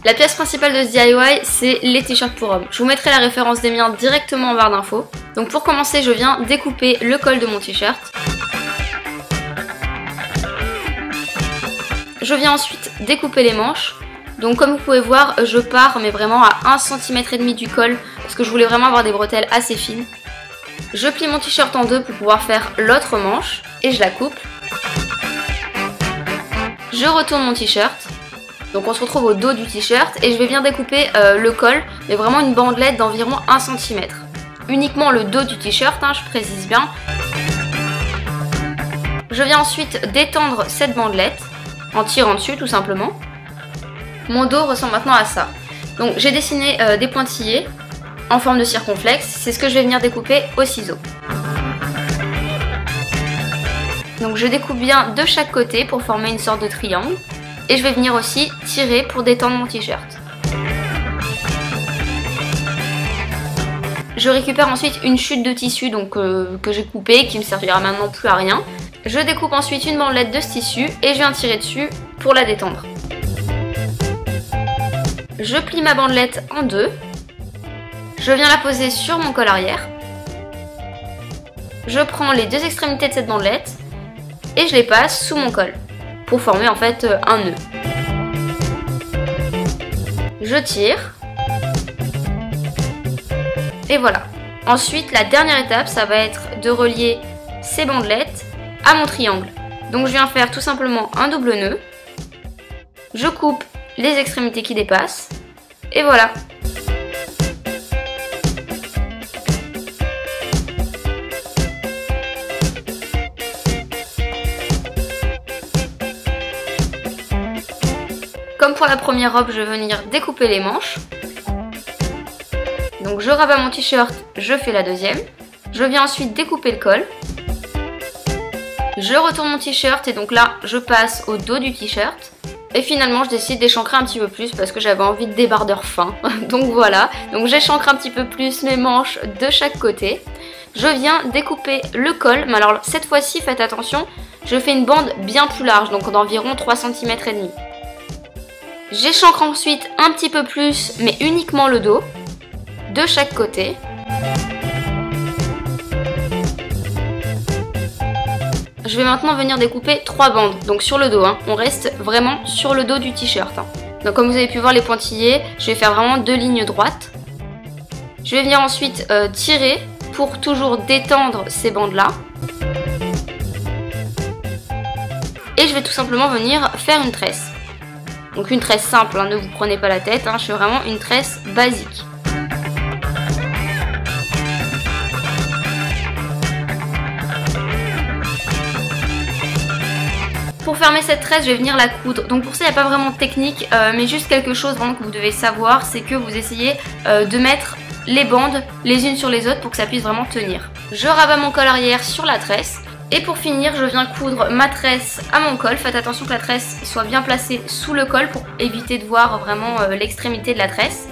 La pièce principale de ce DIY, c'est les t-shirts pour hommes. Je vous mettrai la référence des miens directement en barre d'infos. Donc pour commencer, je viens découper le col de mon t-shirt. Je viens ensuite découper les manches. Donc comme vous pouvez voir, je pars mais vraiment à 1,5 cm du col parce que je voulais vraiment avoir des bretelles assez fines. Je plie mon t-shirt en deux pour pouvoir faire l'autre manche et je la coupe. Je retourne mon t-shirt. Donc on se retrouve au dos du t-shirt et je vais bien découper le col, mais vraiment une bandelette d'environ 1 cm. Uniquement le dos du t-shirt, hein, je précise bien. Je viens ensuite détendre cette bandelette en tirant dessus tout simplement. Mon dos ressemble maintenant à ça. Donc j'ai dessiné des pointillés en forme de circonflexe, c'est ce que je vais venir découper au ciseau. Donc je découpe bien de chaque côté pour former une sorte de triangle. Et je vais venir aussi tirer pour détendre mon t-shirt. Je récupère ensuite une chute de tissu donc, que j'ai coupée, qui me servira maintenant plus à rien. Je découpe ensuite une bandelette de ce tissu et je viens tirer dessus pour la détendre. Je plie ma bandelette en deux. Je viens la poser sur mon col arrière. Je prends les deux extrémités de cette bandelette et je les passe sous mon col pour former en fait un nœud. Je tire. Et voilà. Ensuite, la dernière étape, ça va être de relier ces bandelettes à mon triangle. Donc je viens faire tout simplement un double nœud. Je coupe les extrémités qui dépassent. Et voilà. Comme pour la première robe, je vais venir découper les manches. Donc je rabats mon t-shirt, je fais la deuxième. Je viens ensuite découper le col. Je retourne mon t-shirt et donc là, je passe au dos du t-shirt. Et finalement, je décide d'échancrer un petit peu plus parce que j'avais envie de débardeur fin. Donc voilà, donc j'échancre un petit peu plus mes manches de chaque côté. Je viens découper le col, mais alors cette fois-ci, faites attention, je fais une bande bien plus large, donc d'environ 3,5 cm. J'échancre ensuite un petit peu plus, mais uniquement le dos, de chaque côté. Je vais maintenant venir découper 3 bandes, donc sur le dos, hein. On reste vraiment sur le dos du t-shirt. Hein. Donc comme vous avez pu voir les pointillés, je vais faire vraiment 2 lignes droites. Je vais venir ensuite tirer pour toujours détendre ces bandes-là. Et je vais tout simplement venir faire une tresse. Donc une tresse simple, hein, ne vous prenez pas la tête, hein, je fais vraiment une tresse basique. Pour fermer cette tresse, je vais venir la coudre. Donc pour ça, il n'y a pas vraiment de technique, mais juste quelque chose vraiment que vous devez savoir, c'est que vous essayez de mettre les bandes les unes sur les autres pour que ça puisse vraiment tenir. Je rabats mon col arrière sur la tresse. Et pour finir, je viens coudre ma tresse à mon col. Faites attention que la tresse soit bien placée sous le col pour éviter de voir vraiment l'extrémité de la tresse.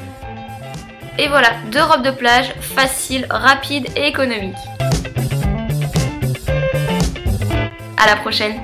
Et voilà, 2 robes de plage faciles, rapides et économiques. À la prochaine!